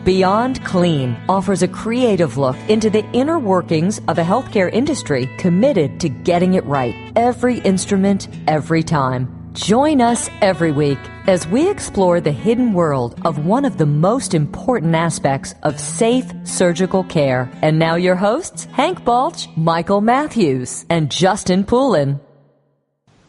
Beyond Clean offers a creative look into the inner workings of a healthcare industry committed to getting it right every instrument, every time. Join us every week as we explore the hidden world of one of the most important aspects of safe surgical care. And now your hosts, Hank Balch, Michael Matthews, and Justin Poulin.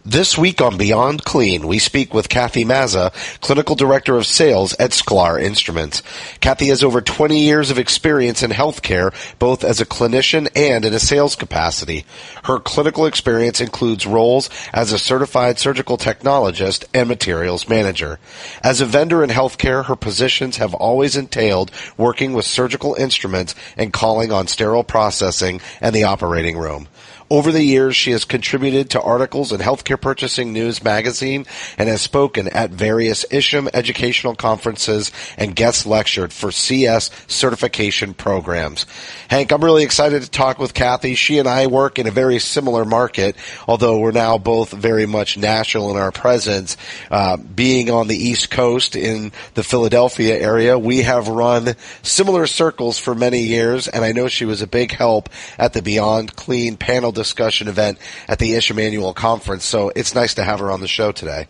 This week on Beyond Clean, we speak with Kathy Mazza, Clinical Director of Sales at Sklar Instruments. Kathy has over 20 years of experience in healthcare, both as a clinician and in a sales capacity. Her clinical experience includes roles as a certified surgical technologist and materials manager. As a vendor in healthcare, her positions have always entailed working with surgical instruments and calling on sterile processing and the operating room. Over the years, she has contributed to articles in Healthcare Purchasing News magazine and has spoken at various ISHM educational conferences and guest lectured for CS certification programs. Hank, I'm really excited to talk with Kathy. She and I work in a very similar market, although we're now both very much national in our presence. Being on the East Coast in the Philadelphia area, we have run similar circles for many years, and I know she was a big help at the Beyond Clean panel discussion event at the ISHM annual conference, so it's nice to have her on the show today.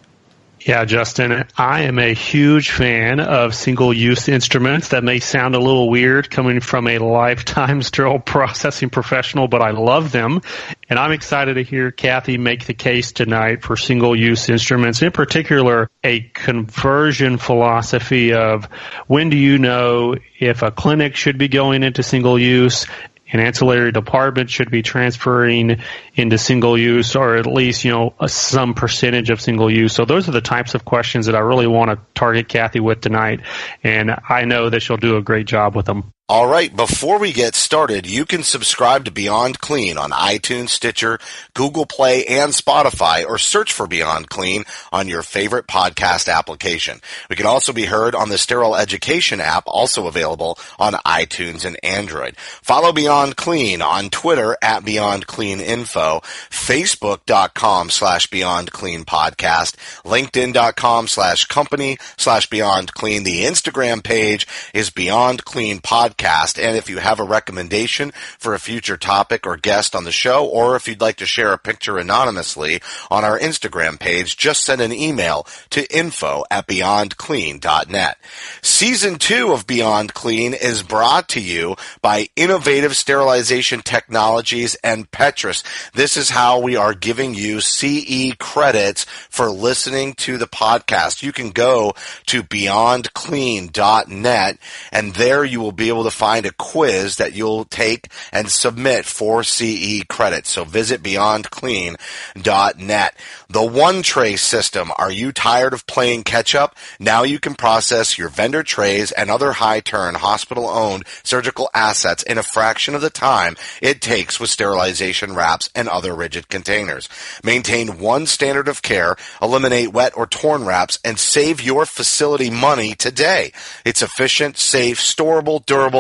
Yeah, Justin, I am a huge fan of single-use instruments. That may sound a little weird coming from a lifetime sterile processing professional, but I love them. And I'm excited to hear Kathy make the case tonight for single-use instruments, in particular, a conversion philosophy of when do you know if a clinic should be going into single-use, an ancillary department should be transferring into single use, or at least, some percentage of single use. So those are the types of questions that I really want to target Kathy with tonight. And I know that she'll do a great job with them. All right, before we get started, you can subscribe to Beyond Clean on iTunes, Stitcher, Google Play, and Spotify, or search for Beyond Clean on your favorite podcast application. We can also be heard on the Sterile Education app, also available on iTunes and Android. Follow Beyond Clean on Twitter at Beyond Clean Info, Facebook.com/Beyond Clean Podcast, LinkedIn.com/company/Beyond Clean. The Instagram page is Beyond Clean Podcast. And if you have a recommendation for a future topic or guest on the show, or if you'd like to share a picture anonymously on our Instagram page, just send an email to info@beyondclean.net. Season 2 of Beyond Clean is brought to you by Innovative Sterilization Technologies and Petrus. This is how we are giving you CE credits for listening to the podcast. You can go to beyondclean.net, and there you will be able to find a quiz that you'll take and submit for CE credits. So visit beyondclean.net. The One Tray system. Are you tired of playing catch up? Now you can process your vendor trays and other high-turn hospital-owned surgical assets in a fraction of the time it takes with sterilization wraps and other rigid containers. Maintain one standard of care, eliminate wet or torn wraps, and save your facility money today. It's efficient, safe, storable, durable,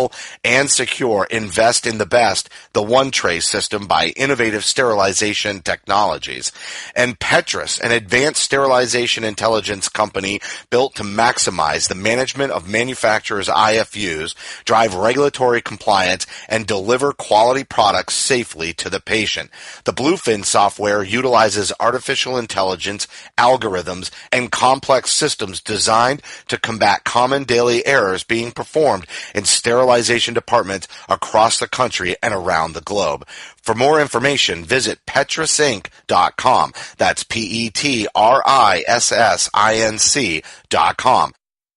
and secure. Invest in the best, the One Tray system by Innovative Sterilization Technologies. And Petrus, an advanced sterilization intelligence company built to maximize the management of manufacturers' IFUs, drive regulatory compliance, and deliver quality products safely to the patient. The Bluefin software utilizes artificial intelligence, algorithms, and complex systems designed to combat common daily errors being performed in sterilization departments across the country and around the globe. For more information, visit petrusinc.com. That's PETRISSINC.com.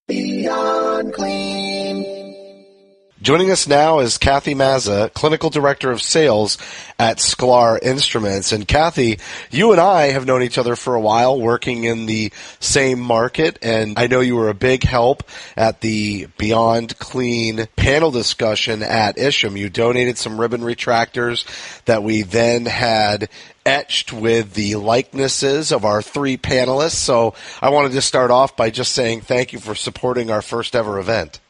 Beyond Clean. Joining us now is Kathy Mazza, Clinical Director of Sales at Sklar Instruments. And Kathy, you and I have known each other for a while, working in the same market, and I know you were a big help at the Beyond Clean panel discussion at ISHM. You donated some ribbon retractors that we then had etched with the likenesses of our 3 panelists. So I wanted to start off by just saying thank you for supporting our first ever event.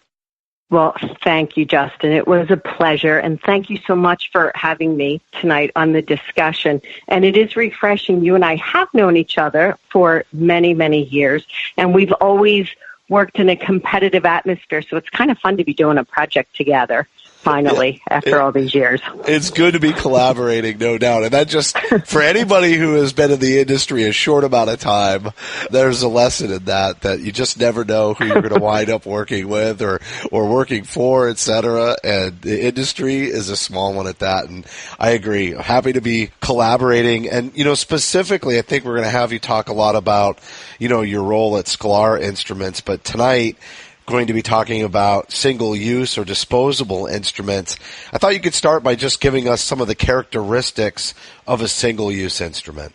Well, thank you, Justin. It was a pleasure, and thank you so much for having me tonight on the discussion. And it is refreshing. You and I have known each other for many, many years, and we've always worked in a competitive atmosphere, so it's kind of fun to be doing a project together. Finally, after all these years. It's good to be collaborating, no doubt. And that just, for anybody who has been in the industry a short amount of time, there's a lesson in that you just never know who you're going to wind up working with or working for, et cetera. And the industry is a small one at that. And I agree. Happy to be collaborating. And, specifically, I think we're going to have you talk a lot about, your role at Sklar Instruments. But tonight, going to be talking about single-use or disposable instruments. I thought you could start by just giving us some of the characteristics of a single-use instrument.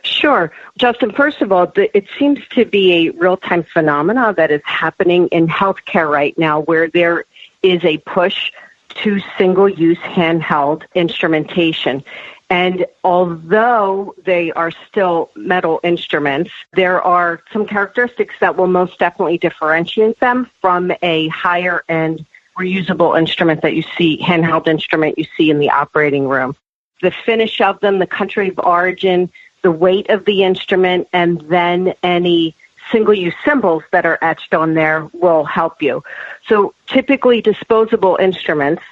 Sure. Justin, first of all, it seems to be a real-time phenomena that is happening in healthcare right now where there is a push to single-use handheld instrumentation. And although they are still metal instruments, there are some characteristics that will most definitely differentiate them from a higher-end reusable instrument that you see, handheld instrument you see in the operating room. The finish of them, the country of origin, the weight of the instrument, and then any single-use symbols that are etched on there will help you. So typically disposable instruments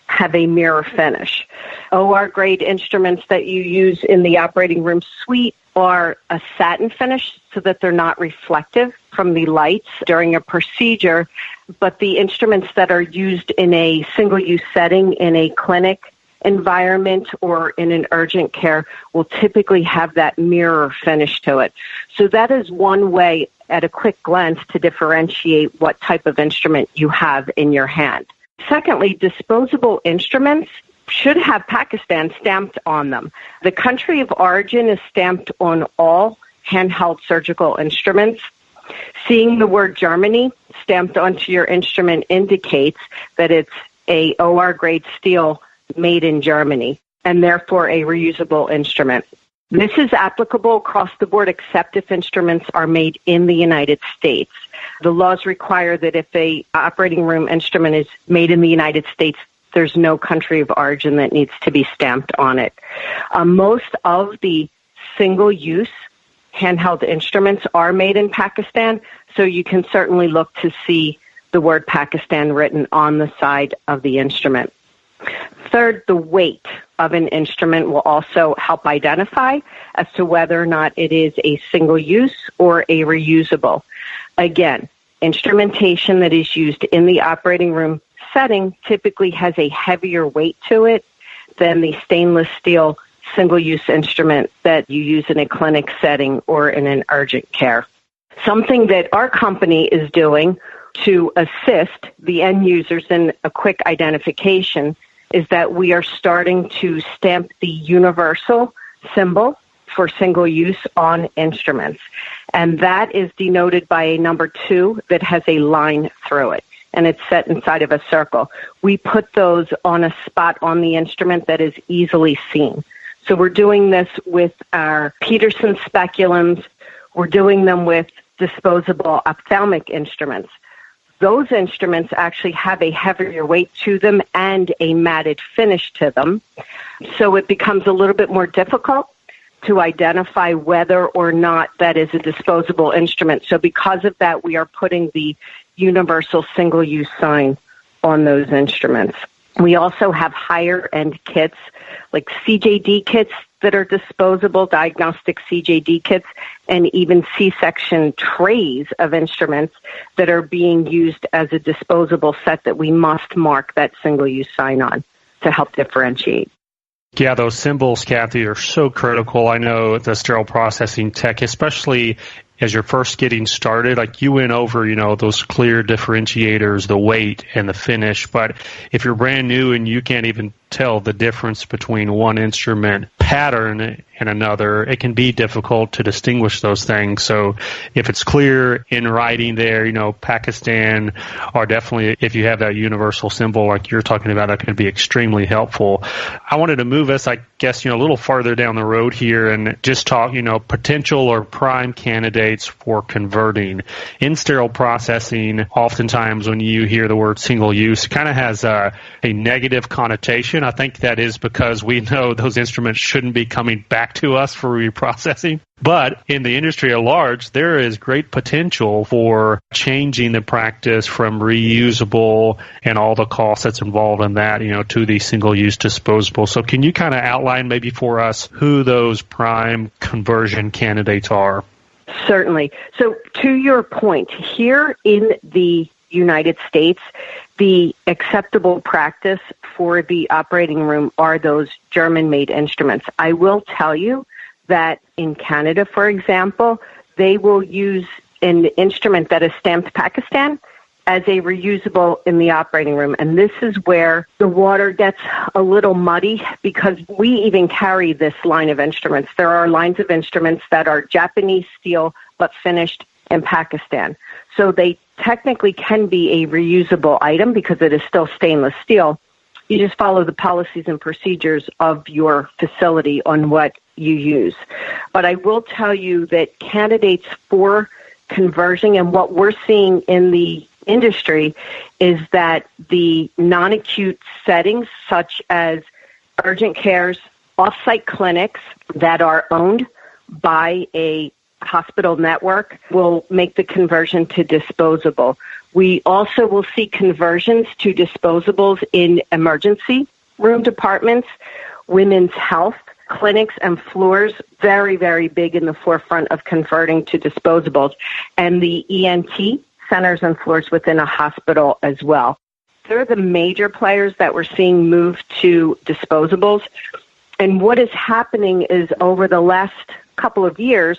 have a mirror finish. OR grade instruments that you use in the operating room suite are a satin finish so that they're not reflective from the lights during a procedure, but the instruments that are used in a single-use setting in a clinic environment or in an urgent care will typically have that mirror finish to it. So that is one way at a quick glance to differentiate what type of instrument you have in your hand. Secondly, disposable instruments should have Pakistan stamped on them. The country of origin is stamped on all handheld surgical instruments. Seeing the word Germany stamped onto your instrument indicates that it's a OR grade steel made in Germany and therefore a reusable instrument. This is applicable across the board except if instruments are made in the United States. The laws require that if a operating room instrument is made in the United States, there's no country of origin that needs to be stamped on it. Most of the single-use handheld instruments are made in Pakistan, so you can certainly look to see the word Pakistan written on the side of the instrument. Third, the weight of an instrument will also help identify as to whether or not it is a single-use or a reusable. Again, instrumentation that is used in the operating room setting typically has a heavier weight to it than the stainless steel single-use instrument that you use in a clinic setting or in an urgent care. Something that our company is doing to assist the end users in a quick identification is that we are starting to stamp the universal symbol for single use on instruments. And that is denoted by a number 2 that has a line through it, and it's set inside of a circle. We put those on a spot on the instrument that is easily seen. So we're doing this with our Peterson speculums. We're doing them with disposable ophthalmic instruments. Those instruments actually have a heavier weight to them and a matted finish to them. So it becomes a little bit more difficult to identify whether or not that is a disposable instrument. So because of that, we are putting the universal single-use sign on those instruments. We also have higher-end kits, like CJD kits that are disposable, diagnostic CJD kits, and even C-section trays of instruments that are being used as a disposable set that we must mark that single-use sign on to help differentiate. Yeah, those symbols, Kathy, are so critical. I know the sterile processing tech, especially as you're first getting started, like you went over, those clear differentiators, the weight and the finish. But if you're brand new and you can't even tell the difference between one instrument pattern and another, it can be difficult to distinguish those things. So if it's clear in writing there, Pakistan, or definitely if you have that universal symbol like you're talking about, that could be extremely helpful. I wanted to move us, I guess, a little farther down the road here and just talk, potential or prime candidates for converting. In sterile processing, oftentimes when you hear the word single use, it kind of has a negative connotation. I think that is because we know those instruments shouldn't be coming back to us for reprocessing. But in the industry at large, there is great potential for changing the practice from reusable and all the costs that's involved in that, to the single-use disposable. So can you kind of outline maybe for us who those prime conversion candidates are? Certainly. So to your point, here in the United States, the acceptable practice for the operating room are those German-made instruments. I will tell you that in Canada, for example, they will use an instrument that is stamped Pakistan as a reusable in the operating room. And this is where the water gets a little muddy because we even carry this line of instruments. There are lines of instruments that are Japanese steel but finished in Pakistan. So they technically can be a reusable item because it is still stainless steel. You just follow the policies and procedures of your facility on what you use. But I will tell you that candidates for conversion and what we're seeing in the industry is that the non-acute settings such as urgent cares, off-site clinics that are owned by a hospital network will make the conversion to disposable. We also will see conversions to disposables in emergency room departments, women's health clinics and floors, very, very big in the forefront of converting to disposables, and the ENT centers and floors within a hospital as well. They're the major players that we're seeing move to disposables. And what is happening is over the last couple of years,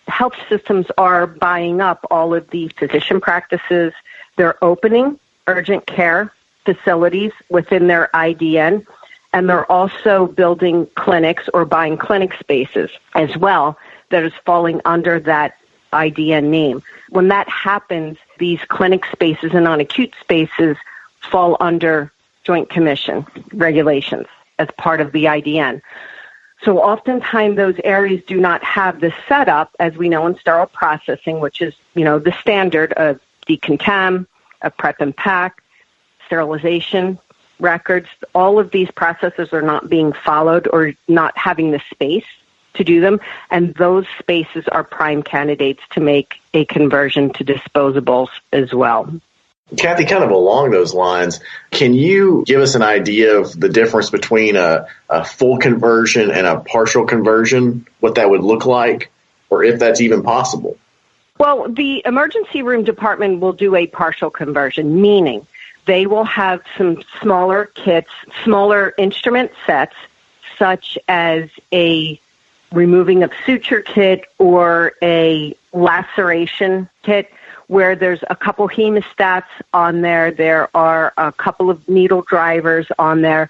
health systems are buying up all of the physician practices. They're opening urgent care facilities within their IDN, and they're also building clinics or buying clinic spaces as well that is falling under that IDN name. When that happens, these clinic spaces and non-acute spaces fall under Joint Commission regulations as part of the IDN. So oftentimes those areas do not have the setup, as we know in sterile processing, which is, the standard of decontam, of prep and pack, sterilization records. All of these processes are not being followed or not having the space to do them, and those spaces are prime candidates to make a conversion to disposables as well. Kathy, kind of along those lines, can you give us an idea of the difference between a full conversion and a partial conversion, what that would look like, or if that's even possible? Well, the emergency room department will do a partial conversion, meaning they will have some smaller kits, smaller instrument sets, such as a removing of suture kit or a laceration kit, where there's a couple hemostats on there. There are a couple of needle drivers on there.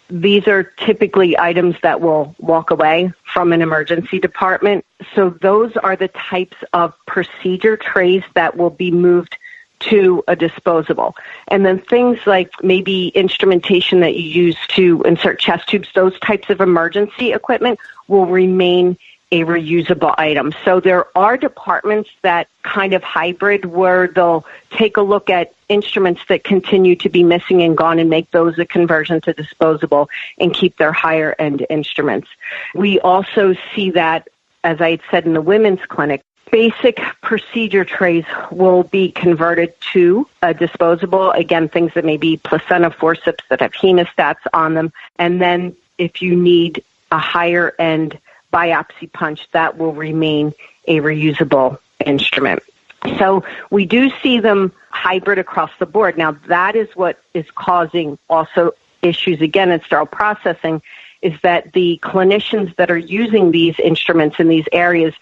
These are typically items that will walk away from an emergency department. So those are the types of procedure trays that will be moved to a disposable. And then things like maybe instrumentation that you use to insert chest tubes, those types of emergency equipment will remain a reusable item. So there are departments that kind of hybrid where they'll take a look at instruments that continue to be missing and gone and make those a conversion to disposable and keep their higher end instruments. We also see that, as I had said in the women's clinic, basic procedure trays will be converted to a disposable. Again, things that may be placenta forceps that have hemostats on them. And then if you need a higher end biopsy punch, that will remain a reusable instrument. So we do see them hybrid across the board. Now, that is what is causing also issues, again, in sterile processing, is that the clinicians that are using these instruments in these areas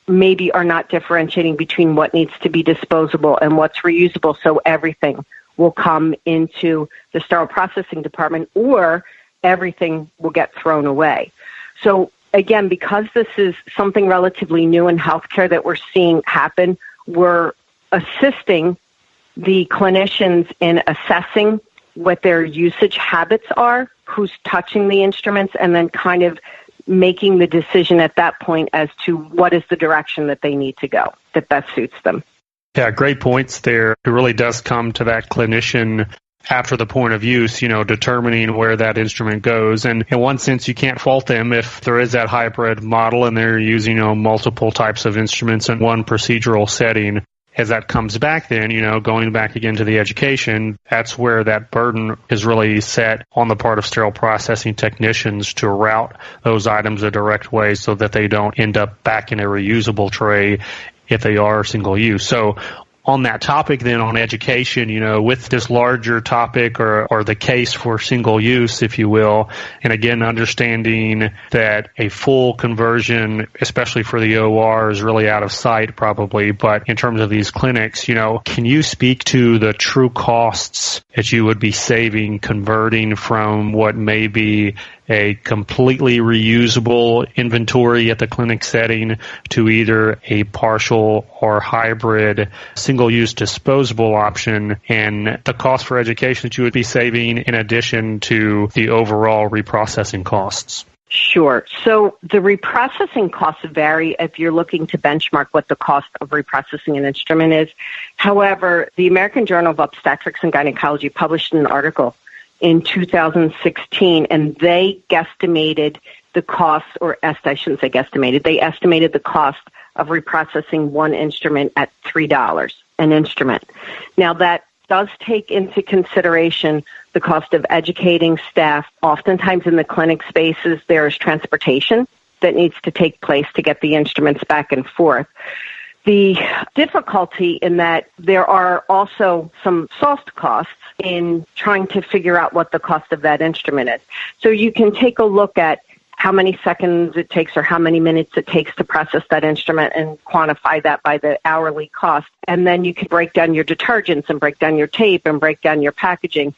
maybe are not differentiating between what needs to be disposable and what's reusable, so everything will come into the sterile processing department or everything will get thrown away. So again, because this is something relatively new in healthcare that we're seeing happen, we're assisting the clinicians in assessing what their usage habits are, who's touching the instruments, and then kind of making the decision at that point as to what is the direction that they need to go that best suits them. Yeah, great points there. It really does come to that clinician after the point of use, determining where that instrument goes. And in one sense, you can't fault them if there is that hybrid model and they're using, multiple types of instruments in one procedural setting. As that comes back then, going back again to the education, that's where that burden is really set on the part of sterile processing technicians to route those items a direct way so that they don't end up back in a reusable tray if they are single use. So on that topic then, on education, with this larger topic or the case for single use, if you will, and again, understanding that a full conversion, especially for the OR, is really out of sight probably, but in terms of these clinics, can you speak to the true costs that you would be saving converting from what may be a completely reusable inventory at the clinic setting to either a partial or hybrid single-use disposable option, and the cost for education that you would be saving in addition to the overall reprocessing costs? Sure. So the reprocessing costs vary if you're looking to benchmark what the cost of reprocessing an instrument is. However, the American Journal of Obstetrics and Gynecology published an article in 2016, and they guesstimated the cost, I shouldn't say guesstimated, they estimated the cost of reprocessing one instrument at $3 an instrument. Now, that does take into consideration the cost of educating staff. Oftentimes in the clinic spaces, there is transportation that needs to take place to get the instruments back and forth. The difficulty in that there are also some soft costs in trying to figure out what the cost of that instrument is. So you can take a look at how many seconds it takes or how many minutes it takes to process that instrument and quantify that by the hourly cost. And then you can break down your detergents and break down your tape and break down your packaging.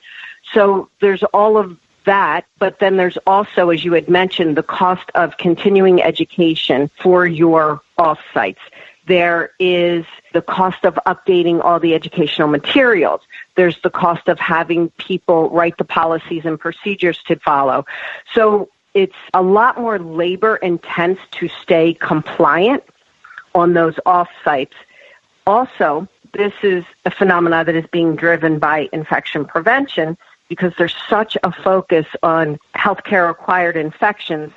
So there's all of that, but then there's also, as you had mentioned, the cost of continuing education for your off-sites. There is the cost of updating all the educational materials. There's the cost of having people write the policies and procedures to follow. So it's a lot more labor intense to stay compliant on those off-sites. Also, this is a phenomenon that is being driven by infection prevention because there's such a focus on healthcare-acquired infections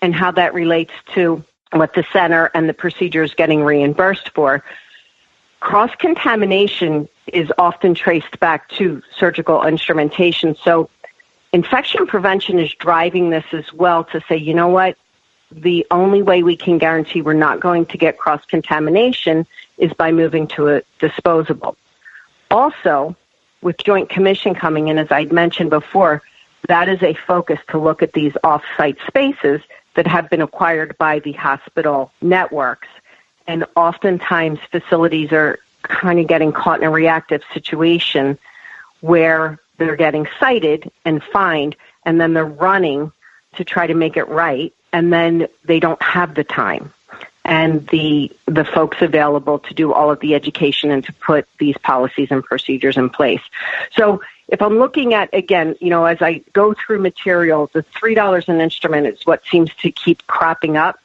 and how that relates to what the center and the procedure is getting reimbursed for. Cross-contamination is often traced back to surgical instrumentation. So infection prevention is driving this as well to say, you know what, the only way we can guarantee we're not going to get cross-contamination is by moving to a disposable. Also, with Joint Commission coming in, as I'd mentioned before, that is a focus to look at these off-site spaces that have been acquired by the hospital networks. And oftentimes facilities are kind of getting caught in a reactive situation where they're getting cited and fined, and then they're running to try to make it right, and then they don't have the time and the folks available to do all of the education and to put these policies and procedures in place. So if I'm looking at, again, as I go through materials, the $3 an instrument is what seems to keep cropping up.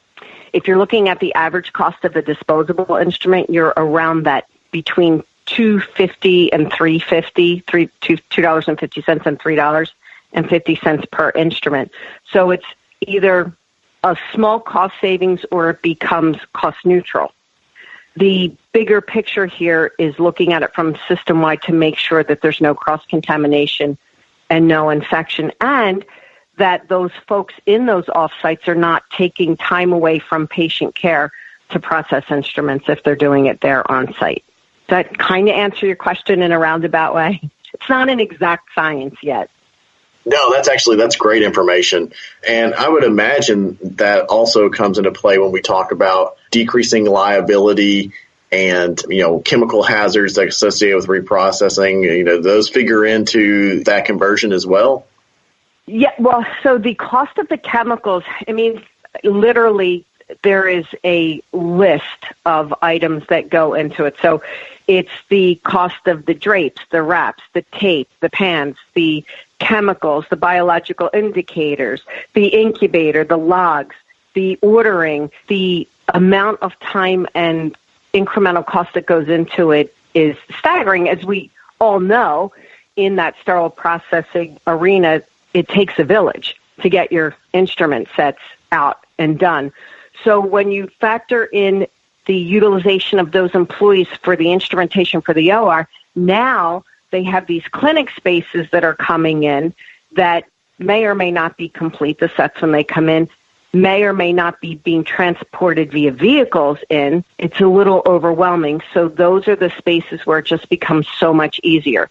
If you're looking at the average cost of a disposable instrument, you're around that between $2.50 and $3.50, $2.50 and $3.50 per instrument. So it's either a small cost savings or it becomes cost neutral. The bigger picture here is looking at it from system-wide to make sure that there's no cross-contamination and no infection, and that those folks in those off-sites are not taking time away from patient care to process instruments if they're doing it there on-site. Does that kind of answer your question in a roundabout way? It's not an exact science yet. No, that's great information. And I would imagine that also comes into play when we talk about decreasing liability and, chemical hazards that associated with reprocessing. Those figure into that conversion as well? Yeah, well, so the cost of the chemicals, literally there is a list of items that go into it. So it's the cost of the drapes, the wraps, the tape, the pans, the chemicals, the biological indicators, the incubator, the logs, the ordering, the amount of time and incremental cost that goes into it is staggering. As we all know, in that sterile processing arena, it takes a village to get your instrument sets out and done. So when you factor in the utilization of those employees for the instrumentation for the OR, now they have these clinic spaces that are coming in that may or may not be complete, the sets when they come in, may or may not be being transported via vehicles in. It's a little overwhelming. So those are the spaces where it just becomes so much easier.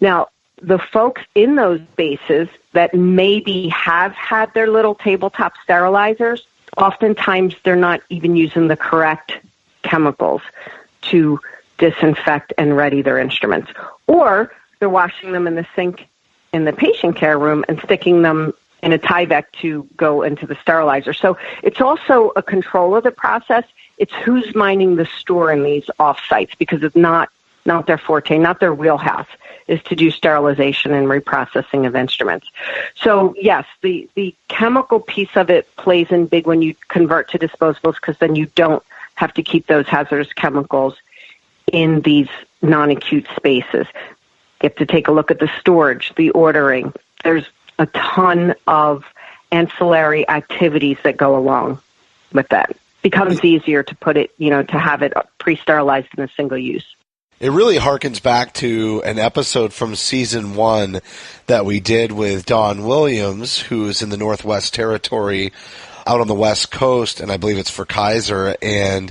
Now, the folks in those spaces that maybe have had their little tabletop sterilizers, oftentimes they're not even using the correct chemicals to disinfect and ready their instruments. Or they're washing them in the sink in the patient care room and sticking them in a Tyvek to go into the sterilizer. So it's also a control of the process. It's who's minding the store in these off-sites, because it's not their forte, not their wheelhouse, is to do sterilization and reprocessing of instruments. So yes, the chemical piece of it plays in big when you convert to disposables, because then you don't have to keep those hazardous chemicals in these non-acute spaces. You have to take a look at the storage, the ordering. There's a ton of ancillary activities that go along with that. It becomes easier to put it, to have it pre-sterilized in a single use. It really harkens back to an episode from season 1 that we did with Don Williams, who's in the Northwest Territory out on the West Coast, and I believe it's for Kaiser, and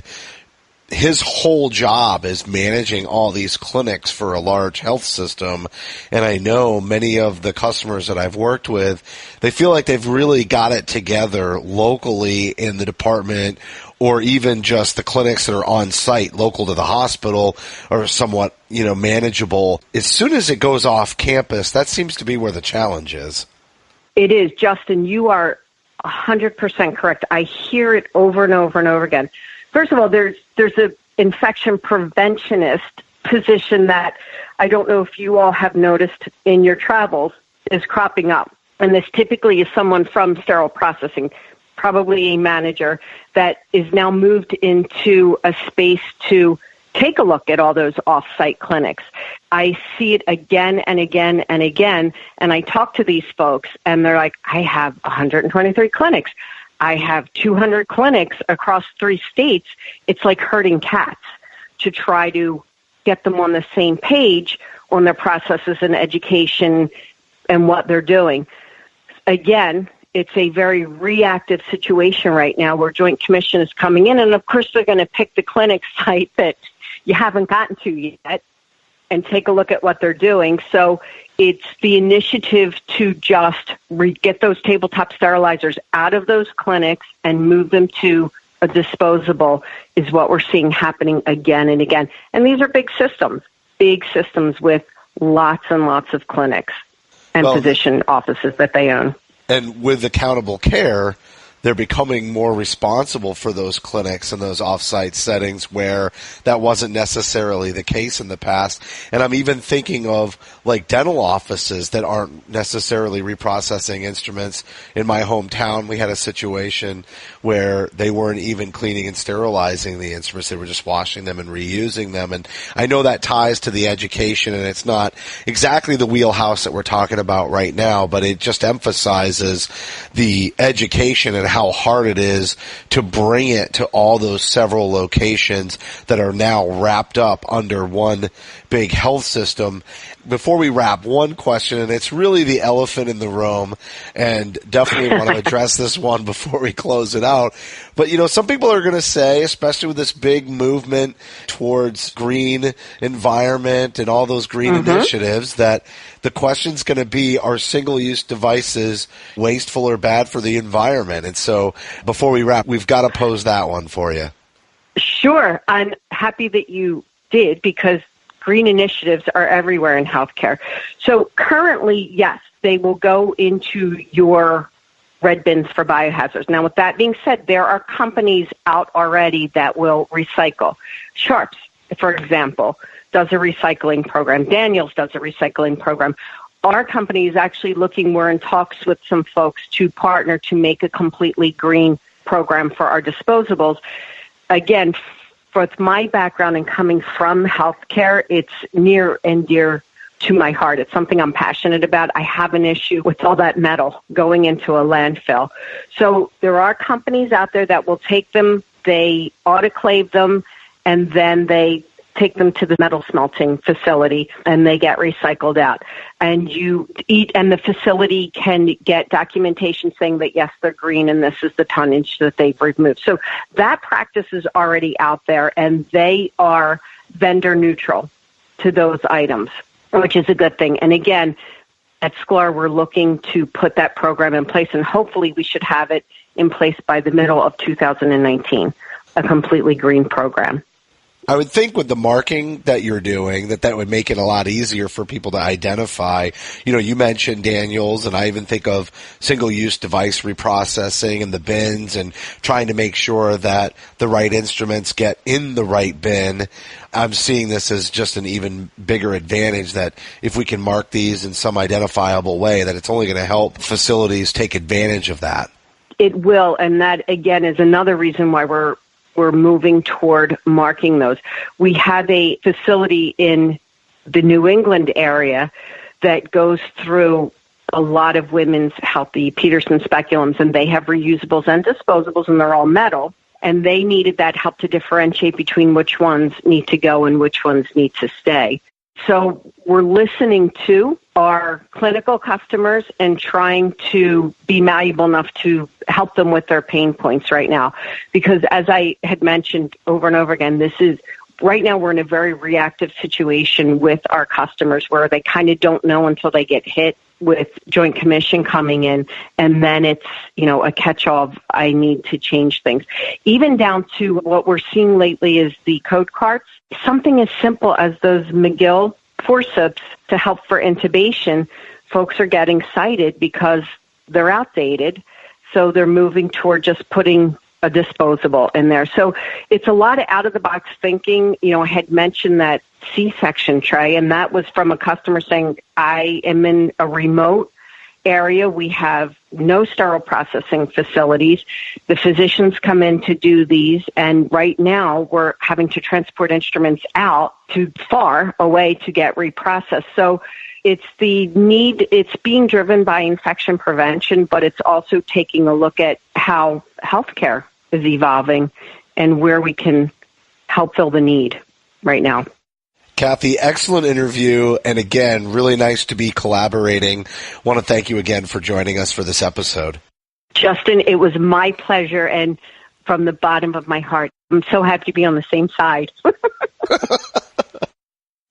his whole job is managing all these clinics for a large health system. And I know many of the customers that I've worked with, they feel like they've really got it together locally in the department, or even just the clinics that are on site local to the hospital are somewhat, manageable. As soon as it goes off campus, that seems to be where the challenge is. It is, Justin. You are 100% correct. I hear it over and over and over again. First of all, there's an infection preventionist position that I don't know if you all have noticed in your travels is cropping up. And this typically is someone from sterile processing, probably a manager that is now moved into a space to take a look at all those off-site clinics. I see it again and again and again, and I talk to these folks, and they're like, I have 123 clinics. I have 200 clinics across 3 states. It's like herding cats to try to get them on the same page on their processes and education and what they're doing. Again, it's a very reactive situation right now where Joint Commission is coming in, and of course they're going to pick the clinic site that you haven't gotten to yet and take a look at what they're doing. So it's the initiative to just get those tabletop sterilizers out of those clinics and move them to a disposable is what we're seeing happening again and again. And these are big systems with lots and lots of clinics and physician offices that they own. And with accountable care, they're becoming more responsible for those clinics and those off-site settings where that wasn't necessarily the case in the past. And I'm even thinking of like dental offices that aren't necessarily reprocessing instruments. In my hometown, we had a situation where they weren't even cleaning and sterilizing the instruments. They were just washing them and reusing them. And I know that ties to the education, and it's not exactly the wheelhouse that we're talking about right now, but it just emphasizes the education and how hard it is to bring it to all those several locations that are now wrapped up under one big health system. Before we wrap, one question, and it's really the elephant in the room, and definitely want to address this one before we close it out. But, some people are going to say, especially with this big movement towards green environment and all those green initiatives, that the question's going to be, are single-use devices wasteful or bad for the environment? And so before we wrap, we've got to pose that one for you. Sure. I'm happy that you did, because green initiatives are everywhere in healthcare. So currently, yes, they will go into your red bins for biohazards. Now, with that being said, there are companies out already that will recycle. Sharps, for example, does a recycling program. Daniels does a recycling program. Our company is actually we're in talks with some folks to partner to make a completely green program for our disposables. Again, with my background and coming from healthcare, it's near and dear to my heart. It's something I'm passionate about. I have an issue with all that metal going into a landfill. So there are companies out there that will take them, they autoclave them, and then they take them to the metal smelting facility and they get recycled out. And and the facility can get documentation saying that, yes, they're green and this is the tonnage that they've removed. So that practice is already out there, and they are vendor neutral to those items, which is a good thing. And again, at Sklar, we're looking to put that program in place, and hopefully we should have it in place by the middle of 2019, a completely green program. I would think with the marking that you're doing, that would make it a lot easier for people to identify. You know, you mentioned Daniels, and I even think of single-use device reprocessing and the bins and trying to make sure that the right instruments get in the right bin. I'm seeing this as just an even bigger advantage, that if we can mark these in some identifiable way, that it's only going to help facilities take advantage of that. It will, and that, again, is another reason why we're moving toward marking those. We have a facility in the New England area that goes through a lot of women's health, the Peterson speculums, and they have reusables and disposables, and they're all metal. And they needed that help to differentiate between which ones need to go and which ones need to stay. So we're listening to our clinical customers and trying to be malleable enough to help them with their pain points right now. Because as I had mentioned over and over again, right now we're in a very reactive situation with our customers where they kind of don't know until they get hit with Joint Commission coming in, and then it's, a catch-all of I need to change things. Even down to what we're seeing lately is the code carts. Something as simple as those McGill forceps to help for intubation, folks are getting cited because they're outdated, so they're moving toward just putting a disposable in there. So it's a lot of out-of-the-box thinking. I had mentioned that C-section tray, and that was from a customer saying, I am in a remote area. We have no sterile processing facilities. The physicians come in to do these, and right now we're having to transport instruments out to far away to get reprocessed. So it's the need, it's being driven by infection prevention, but it's also taking a look at how healthcare is evolving and where we can help fill the need right now. Kathy, excellent interview, and again, really nice to be collaborating. Want to thank you again for joining us for this episode. Justin, it was my pleasure, and from the bottom of my heart, I'm so happy to be on the same side.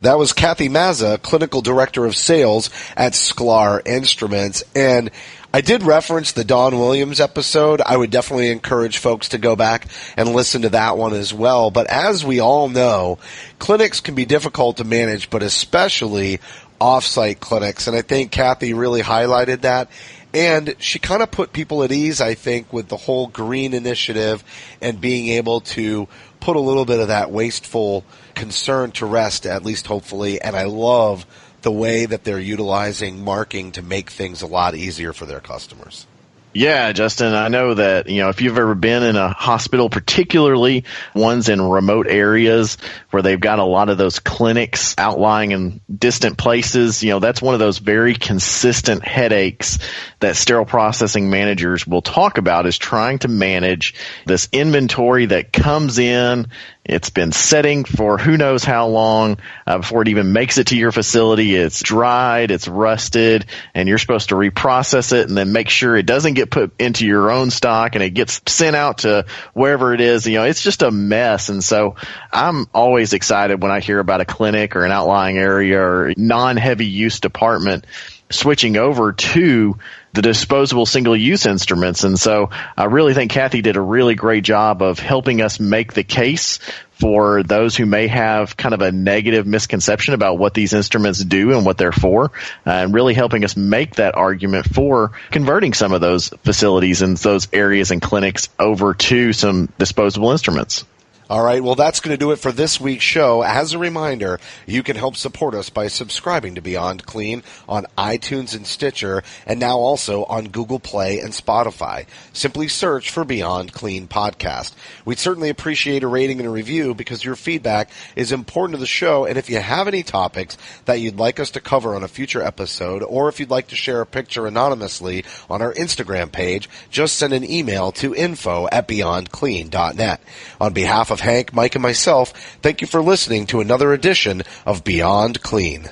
That was Kathy Mazza, Clinical Director of Sales at Sklar Instruments. And I did reference the Dawn Williams episode. I would definitely encourage folks to go back and listen to that one as well. But as we all know, clinics can be difficult to manage, but especially off-site clinics. And I think Kathy really highlighted that. And she kind of put people at ease, I think, with the whole green initiative and being able to put a little bit of that wasteful concern to rest, at least hopefully. And I love the way that they're utilizing marking to make things a lot easier for their customers. Yeah, Justin, I know that, if you've ever been in a hospital, particularly ones in remote areas where they've got a lot of those clinics outlying in distant places, that's one of those very consistent headaches that sterile processing managers will talk about, is trying to manage this inventory that comes in. It's been setting for who knows how long before it even makes it to your facility. It's dried, it's rusted, and you're supposed to reprocess it and then make sure it doesn't get put into your own stock and it gets sent out to wherever it is. It's just a mess. And so I'm always excited when I hear about a clinic or an outlying area or non-heavy use department switching over to the disposable single-use instruments. And so I really think Kathy did a really great job of helping us make the case for those who may have kind of a negative misconception about what these instruments do and what they're for, and really helping us make that argument for converting some of those facilities and those areas and clinics over to some disposable instruments. All right, well, that's going to do it for this week's show. As a reminder, you can help support us by subscribing to Beyond Clean on iTunes and Stitcher, and now also on Google Play and Spotify. Simply search for Beyond Clean Podcast. We'd certainly appreciate a rating and a review because your feedback is important to the show, and if you have any topics that you'd like us to cover on a future episode, or if you'd like to share a picture anonymously on our Instagram page, just send an email to info@beyondclean.net. On behalf of Hank, Mike, and myself, thank you for listening to another edition of Beyond Clean.